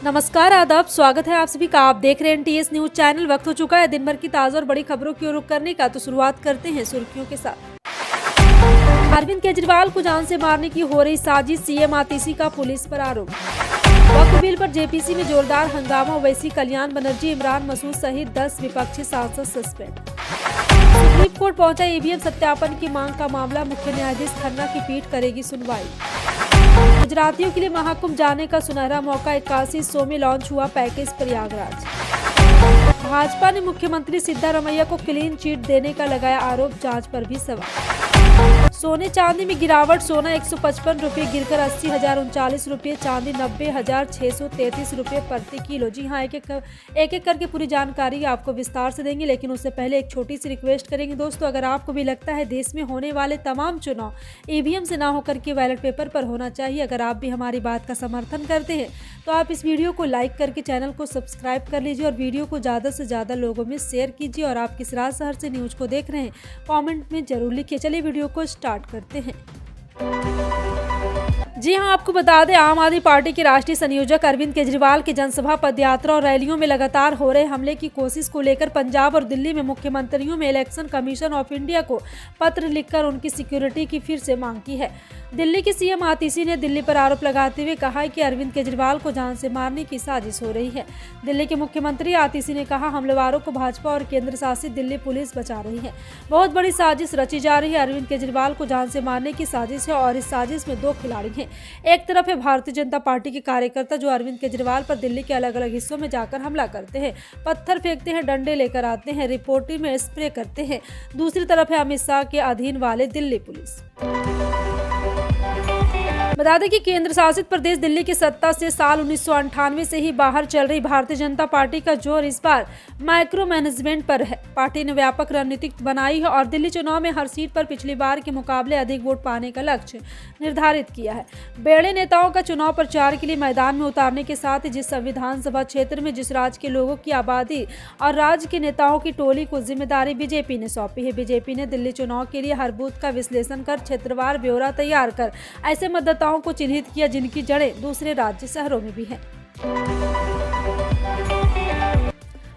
नमस्कार, आदाब, स्वागत है आप सभी का। आप देख रहे हैं टीएस न्यूज चैनल। वक्त हो चुका है दिन भर की ताज़ा और बड़ी खबरों की ओर रुख करने का, तो शुरुआत करते हैं सुर्खियों के साथ। अरविंद केजरीवाल को जान से मारने की हो रही साजिश, सीएम आतिशी का पुलिस पर आरोप। वक्फ बिल पर जेपीसी में जोरदार हंगामा, ओवैसी, कल्याण बनर्जी, इमरान मसूद सहित 10 विपक्षी सांसद सस्पेंड। सुप्रीम कोर्ट पहुंचा ईवीएम सत्यापन की मांग का मामला, मुख्य न्यायाधीश खन्ना की पीठ करेगी सुनवाई। गुजरातियों के लिए महाकुंभ जाने का सुनहरा मौका, 8100 में लॉन्च हुआ पैकेज प्रयागराज। भाजपा ने मुख्यमंत्री सिद्धारमैया को क्लीन चिट देने का लगाया आरोप, जांच पर भी सवाल। सोने चांदी में गिरावट, सोना 155 रुपये गिरकर 80,039 रुपये, चांदी 90,633 रुपये प्रति किलो। जी हाँ, एक एक करके पूरी जानकारी आपको विस्तार से देंगे, लेकिन उससे पहले एक छोटी सी रिक्वेस्ट करेंगे दोस्तों। अगर आपको भी लगता है देश में होने वाले तमाम चुनाव ईवीएम से ना होकर के बैलेट पेपर पर होना चाहिए, अगर आप भी हमारी बात का समर्थन करते हैं तो आप इस वीडियो को लाइक करके चैनल को सब्सक्राइब कर लीजिए और वीडियो को ज़्यादा से ज़्यादा लोगों में शेयर कीजिए। और आप किस राज्य शहर से न्यूज़ को देख रहे हैं कमेंट में जरूर लिखिए। चलिए वीडियो को स्टार्ट करते हैं। जी हां, आपको बता दें, आम आदमी पार्टी के राष्ट्रीय संयोजक अरविंद केजरीवाल की जनसभा, पदयात्रा और रैलियों में लगातार हो रहे हमले की कोशिश को लेकर पंजाब और दिल्ली में मुख्यमंत्रियों में इलेक्शन कमीशन ऑफ इंडिया को पत्र लिखकर उनकी सिक्योरिटी की फिर से मांग की है। दिल्ली की सीएम आतिशी ने दिल्ली पर आरोप लगाते हुए कहा है कि अरविंद केजरीवाल को जान से मारने की साजिश हो रही है। दिल्ली के मुख्यमंत्री आतिशी ने कहा, हमलावरों को भाजपा और केंद्र शासित दिल्ली पुलिस बचा रही है। बहुत बड़ी साजिश रची जा रही है। अरविंद केजरीवाल को जान से मारने की साजिश है और इस साजिश में दो खिलाड़ी हैं। एक तरफ है भारतीय जनता पार्टी के कार्यकर्ता जो अरविंद केजरीवाल पर दिल्ली के अलग अलग हिस्सों में जाकर हमला करते हैं, पत्थर फेंकते हैं, डंडे लेकर आते हैं, रिपोर्टिंग में स्प्रे करते हैं। दूसरी तरफ है अमित शाह के अधीन वाले दिल्ली पुलिस। बता दें कि केंद्र शासित प्रदेश दिल्ली की सत्ता से साल 1998 से ही बाहर चल रही भारतीय जनता पार्टी का जोर इस बार माइक्रो मैनेजमेंट पर है। पार्टी ने व्यापक रणनीति बनाई है और दिल्ली चुनाव में हर सीट पर पिछली बार के मुकाबले अधिक वोट पाने का लक्ष्य निर्धारित किया है। बेड़े नेताओं का चुनाव प्रचार के लिए मैदान में उतारने के साथ ही जिस विधानसभा क्षेत्र में जिस राज्य के लोगों की आबादी और राज्य के नेताओं की टोली को जिम्मेदारी बीजेपी ने सौंपी है। बीजेपी ने दिल्ली चुनाव के लिए हर बूथ का विश्लेषण कर क्षेत्रवार ब्यौरा तैयार कर ऐसे मतदाताओं को चिन्हित किया जिनकी जड़ें दूसरे राज्य शहरों में भी हैं।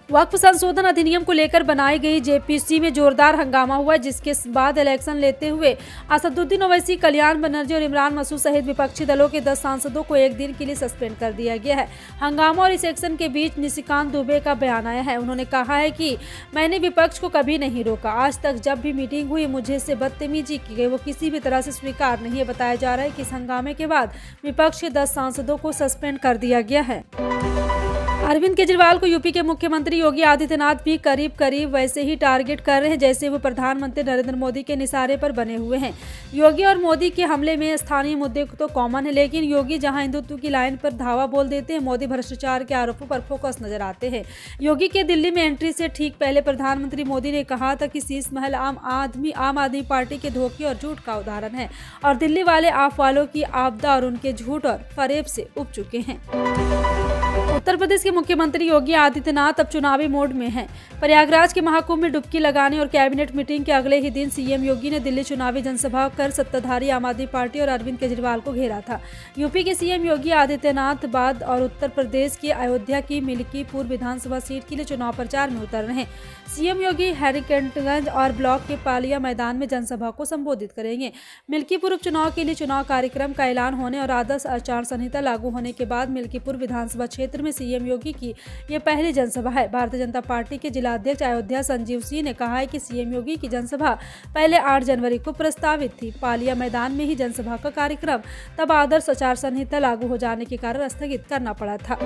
वक्फ संशोधन अधिनियम को लेकर बनाई गई जेपीसी में जोरदार हंगामा हुआ, जिसके बाद इलेक्शन लेते हुए असदुद्दीन ओवैसी, कल्याण बनर्जी और इमरान मसूद सहित विपक्षी दलों के 10 सांसदों को एक दिन के लिए सस्पेंड कर दिया गया है। हंगामा और इस एक्शन के बीच निशिकांत दुबे का बयान आया है। उन्होंने कहा है कि मैंने विपक्ष को कभी नहीं रोका। आज तक जब भी मीटिंग हुई मुझे से बदतमीजी की गई, वो किसी भी तरह से स्वीकार नहीं है। बताया जा रहा है कि इस हंगामे के बाद विपक्ष के 10 सांसदों को सस्पेंड कर दिया गया है। अरविंद केजरीवाल को यूपी के मुख्यमंत्री योगी आदित्यनाथ भी करीब वैसे ही टारगेट कर रहे हैं जैसे वो प्रधानमंत्री नरेंद्र मोदी के निशाने पर बने हुए हैं। योगी और मोदी के हमले में स्थानीय मुद्दे तो कॉमन है, लेकिन योगी जहां हिंदुत्व की लाइन पर धावा बोल देते हैं, मोदी भ्रष्टाचार के आरोपों पर फोकस नजर आते हैं। योगी के दिल्ली में एंट्री से ठीक पहले प्रधानमंत्री मोदी ने कहा था कि शीश महल आम आदमी पार्टी के धोखे और झूठ का उदाहरण है और दिल्ली वाले आप वालों की आपदा और उनके झूठ और फरेब से उब चुके हैं। उत्तर प्रदेश के मुख्यमंत्री योगी आदित्यनाथ अब चुनावी मोड में हैं। प्रयागराज के महाकुंभ में डुबकी लगाने और कैबिनेट मीटिंग के अगले ही दिन सीएम योगी ने दिल्ली चुनावी जनसभा कर सत्ताधारी आम आदमी पार्टी और अरविंद केजरीवाल को घेरा था। यूपी के सीएम योगी आदित्यनाथ बाद और उत्तर प्रदेश की अयोध्या की मिल्कीपुर विधानसभा सीट के लिए चुनाव प्रचार में उतर रहे हैं। सीएम योगी हैरिकटगंज और ब्लॉक के पालिया मैदान में जनसभा को संबोधित करेंगे। मिल्कीपुर उपचुनाव के लिए चुनाव कार्यक्रम का ऐलान होने और आदर्श आचार संहिता लागू होने के बाद मिल्कीपुर विधानसभा क्षेत्र में सीएम योगी की ये पहली जनसभा है। भारतीय जनता पार्टी के जिलाध्यक्ष अयोध्या संजीव सिंह ने कहा है कि सीएम योगी की जनसभा पहले 8 जनवरी को प्रस्तावित थी। पालिया मैदान में ही जनसभा का कार्यक्रम तब आदर्श आचार संहिता लागू हो जाने के कारण स्थगित करना पड़ा था।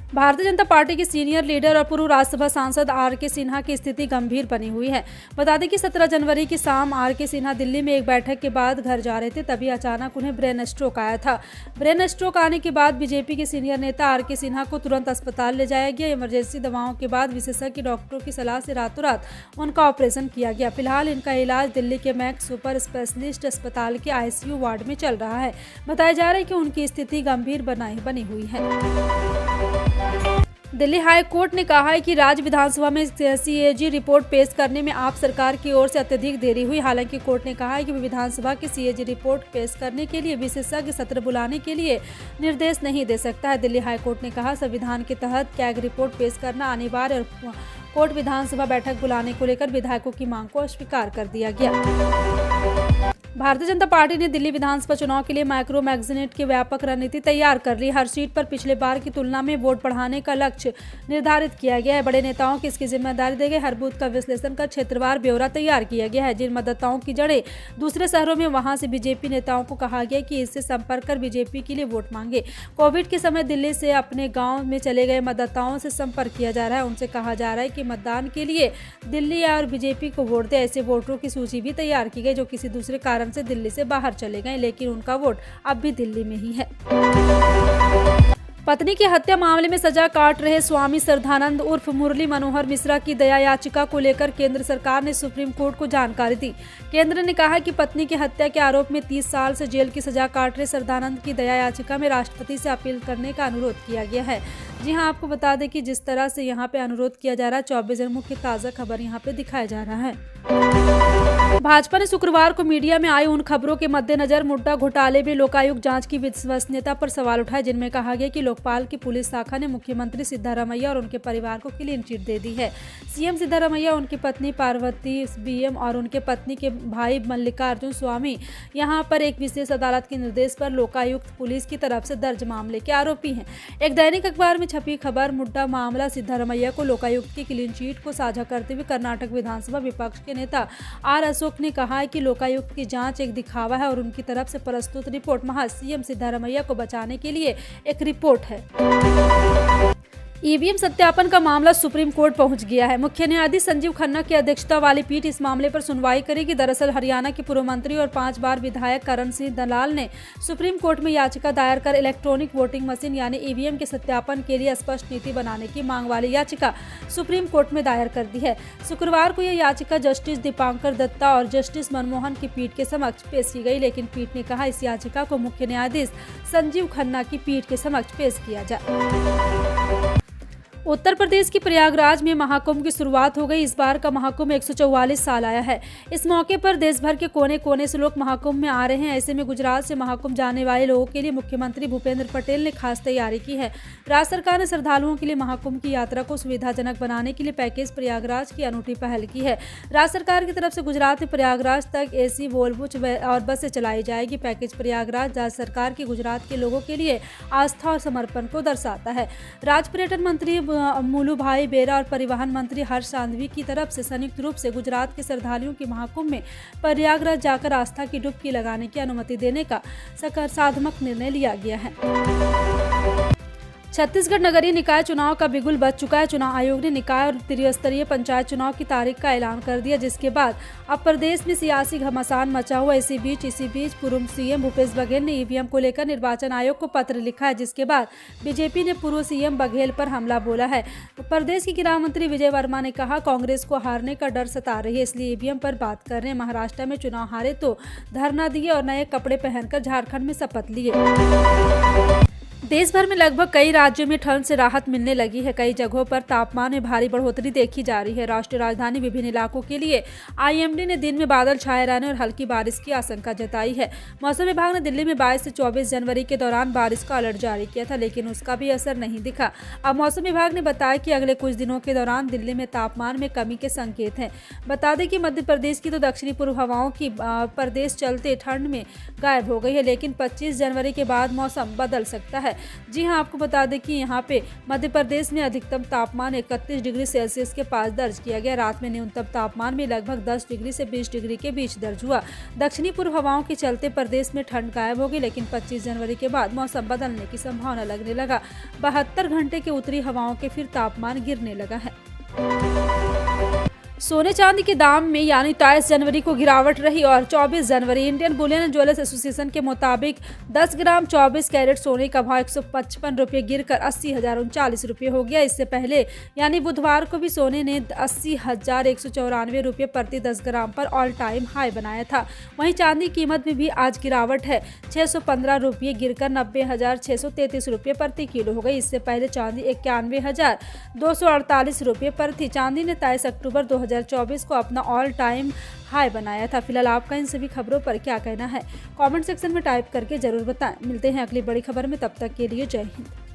भारतीय जनता पार्टी के सीनियर लीडर और पूर्व राज्यसभा सांसद आर.के. सिन्हा की स्थिति गंभीर बनी हुई है। बता दें कि 17 जनवरी की शाम आर.के. सिन्हा दिल्ली में एक बैठक के बाद घर जा रहे थे, तभी अचानक उन्हें ब्रेन स्ट्रोक आया था। ब्रेन स्ट्रोक आने के बाद बीजेपी के सीनियर नेता आर.के. सिन्हा को तुरंत अस्पताल ले जाया गया। इमरजेंसी दवाओं के बाद विशेषज्ञ डॉक्टरों की सलाह से रातों रात उनका ऑपरेशन किया गया। फिलहाल इनका इलाज दिल्ली के मैक्स सुपर स्पेशलिस्ट अस्पताल के आईसीयू वार्ड में चल रहा है। बताया जा रहा है कि उनकी स्थिति गंभीर बनी हुई है। दिल्ली हाई कोर्ट ने कहा है कि राज्य विधानसभा में सीएजी रिपोर्ट पेश करने में आप सरकार की ओर से अत्यधिक देरी हुई। हालांकि कोर्ट ने कहा है कि विधानसभा की सीएजी रिपोर्ट पेश करने के लिए विशेषज्ञ सत्र बुलाने के लिए निर्देश नहीं दे सकता है। दिल्ली हाई कोर्ट ने कहा, संविधान के तहत कैग रिपोर्ट पेश करना अनिवार्य और कोर्ट विधानसभा बैठक बुलाने को लेकर विधायकों की मांग को अस्वीकार कर दिया गया। भारतीय जनता पार्टी ने दिल्ली विधानसभा चुनाव के लिए माइक्रो मैगजीनेट की व्यापक रणनीति तैयार कर ली। हर सीट पर पिछले बार की तुलना में वोट बढ़ाने का लक्ष्य निर्धारित किया गया है। बड़े नेताओं की इसकी जिम्मेदारी दी गई। हर बूथ का विश्लेषण कर क्षेत्रवार ब्यौरा तैयार किया गया है। जिन मतदाताओं की जड़ें दूसरे शहरों में, वहां से बीजेपी नेताओं को कहा गया कि इससे संपर्क कर बीजेपी के लिए वोट मांगे। कोविड के समय दिल्ली से अपने गाँव में चले गए मतदाताओं से संपर्क किया जा रहा है। उनसे कहा जा रहा है कि मतदान के लिए दिल्ली और बीजेपी को वोट दे। ऐसे वोटरों की सूची भी तैयार की गई जो किसी दूसरे कारण से दिल्ली से बाहर चले गए, लेकिन उनका वोट अब भी दिल्ली में ही है। पत्नी की हत्या मामले में सजा काट रहे स्वामी श्रद्धानंद उर्फ मुरली मनोहर मिश्रा की दया याचिका को लेकर केंद्र सरकार ने सुप्रीम कोर्ट को जानकारी दी। केंद्र ने कहा कि पत्नी की हत्या के आरोप में 30 साल से जेल की सजा काट रहे श्रद्धानंद की दया याचिका में राष्ट्रपति से अपील करने का अनुरोध किया गया है। जी हां, आपको बता दें कि जिस तरह से यहां पे अनुरोध किया जा रहा है, 24 जन मुख्य ताज़ा खबर यहां पे दिखाया जा रहा है। भाजपा ने शुक्रवार को मीडिया में आई उन खबरों के मद्देनजर मुड्डा घोटाले में लोकायुक्त जांच की विश्वसनीयता पर सवाल उठाए, जिनमें कहा गया कि लोकपाल की पुलिस शाखा ने मुख्यमंत्री सिद्धारमैया और उनके परिवार को क्लीन चिट दे दी है। सीएम सिद्धारमैया, उनकी पत्नी पार्वती बीएम और उनके पत्नी के भाई मल्लिकार्जुन स्वामी यहां पर एक विशेष अदालत के निर्देश पर लोकायुक्त पुलिस की तरफ से दर्ज मामले के आरोपी हैं। एक दैनिक अखबार में छपी खबर मुड्डा मामला सिद्धारमैया को लोकायुक्त की क्लीन चिट को साझा करते हुए कर्नाटक विधानसभा विपक्ष के नेता आर अशोक ने कहा है कि लोकायुक्त की जांच एक दिखावा है और उनकी तरफ से प्रस्तुत रिपोर्ट महज सीएम सिद्धारमैया को बचाने के लिए एक रिपोर्ट है। ईवीएम सत्यापन का मामला सुप्रीम कोर्ट पहुंच गया है। मुख्य न्यायाधीश संजीव खन्ना की अध्यक्षता वाली पीठ इस मामले पर सुनवाई करेगी। दरअसल हरियाणा के पूर्व मंत्री और 5 बार विधायक करण सिंह दलाल ने सुप्रीम कोर्ट में याचिका दायर कर इलेक्ट्रॉनिक वोटिंग मशीन यानी ईवीएम के सत्यापन के लिए स्पष्ट नीति बनाने की मांग वाली याचिका सुप्रीम कोर्ट में दायर कर दी है। शुक्रवार को यह याचिका जस्टिस दीपांकर दत्ता और जस्टिस मनमोहन की पीठ के समक्ष पेश की गई, लेकिन पीठ ने कहा इस याचिका को मुख्य न्यायाधीश संजीव खन्ना की पीठ के समक्ष पेश किया जाए। उत्तर प्रदेश की प्रयागराज में महाकुंभ की शुरुआत हो गई। इस बार का महाकुंभ 144 साल आया है। इस मौके पर देश भर के कोने कोने से लोग महाकुंभ में आ रहे हैं। ऐसे में गुजरात से महाकुंभ जाने वाले लोगों के लिए मुख्यमंत्री भूपेंद्र पटेल ने खास तैयारी की है। राज्य सरकार ने श्रद्धालुओं के लिए महाकुंभ की यात्रा को सुविधाजनक बनाने के लिए पैकेज प्रयागराज की अनूठी पहल की है। राज्य सरकार की तरफ से गुजरात में प्रयागराज तक एसी वोल्वो और बसें चलाई जाएगी। पैकेज प्रयागराज राज्य सरकार की गुजरात के लोगों के लिए आस्था और समर्पण को दर्शाता है। राज्य पर्यटन मंत्री मुलू भाई बेरा और परिवहन मंत्री हर्ष सांघवी की तरफ से संयुक्त रूप से गुजरात के श्रद्धालुओं की महाकुंभ में प्रयागराज जाकर आस्था की डुबकी लगाने की अनुमति देने का सकारात्मक निर्णय लिया गया है। छत्तीसगढ़ नगरीय निकाय चुनाव का बिगुल बज चुका है। चुनाव आयोग ने निकाय और त्रिस्तरीय पंचायत चुनाव की तारीख का ऐलान कर दिया, जिसके बाद अब प्रदेश में सियासी घमासान मचा हुआ। इसी बीच पूर्व सीएम भूपेश बघेल ने ईवीएम को लेकर निर्वाचन आयोग को पत्र लिखा है, जिसके बाद बीजेपी ने पूर्व सीएम बघेल पर हमला बोला है। प्रदेश के गृह मंत्री विजय वर्मा ने कहा, कांग्रेस को हारने का डर सता रही है, इसलिए ईवीएम पर बात कर रहे हैं। महाराष्ट्र में चुनाव हारे तो धरना दिए और नए कपड़े पहनकर झारखंड में शपथ लिए। देश भर में लगभग कई राज्यों में ठंड से राहत मिलने लगी है। कई जगहों पर तापमान में भारी बढ़ोतरी देखी जा रही है। राष्ट्रीय राजधानी विभिन्न इलाकों के लिए आईएमडी ने दिन में बादल छाए रहने और हल्की बारिश की आशंका जताई है। मौसम विभाग ने दिल्ली में 22 से 24 जनवरी के दौरान बारिश का अलर्ट जारी किया था, लेकिन उसका भी असर नहीं दिखा। अब मौसम विभाग ने बताया कि अगले कुछ दिनों के दौरान दिल्ली में तापमान में कमी के संकेत हैं। बता दें कि मध्य प्रदेश की तो दक्षिणी पूर्व हवाओं की प्रदेश चलते ठंड में गायब हो गई है, लेकिन 25 जनवरी के बाद मौसम बदल सकता है। जी हां, आपको बता दें कि यहां पे मध्य प्रदेश में अधिकतम तापमान 31 डिग्री सेल्सियस के पास दर्ज किया गया। रात में न्यूनतम तापमान भी लगभग 10 डिग्री से 20 डिग्री के बीच दर्ज हुआ। दक्षिणी पूर्व हवाओं के चलते प्रदेश में ठंड गायब हो गई, लेकिन 25 जनवरी के बाद मौसम बदलने की संभावना लगने लगा। 72 घंटे के उत्तरी हवाओं के फिर तापमान गिरने लगा है। सोने चांदी के दाम में यानी 23 जनवरी को गिरावट रही और 24 जनवरी Indian bullion and jewellers association के मुताबिक 10 ग्राम 24 कैरेट सोने का भाव 155 रुपये गिरकर 80,039 रुपये हो गया। इससे पहले यानी बुधवार को भी सोने ने 80,194 रुपये प्रति 10 ग्राम पर ऑल टाइम हाई बनाया था। वहीं चांदी कीमत में भी आज गिरावट है, 615 रुपये गिरकर 90,633 रुपये प्रति किलो हो गई। इससे पहले चांदी 91,248 रुपये पर थी। चांदी ने 23 अक्टूबर 2024 को अपना ऑल टाइम हाई बनाया था। फिलहाल आपका इन सभी खबरों पर क्या कहना है, कमेंट सेक्शन में टाइप करके जरूर बताएं। मिलते हैं अगली बड़ी खबर में, तब तक के लिए जय हिंद।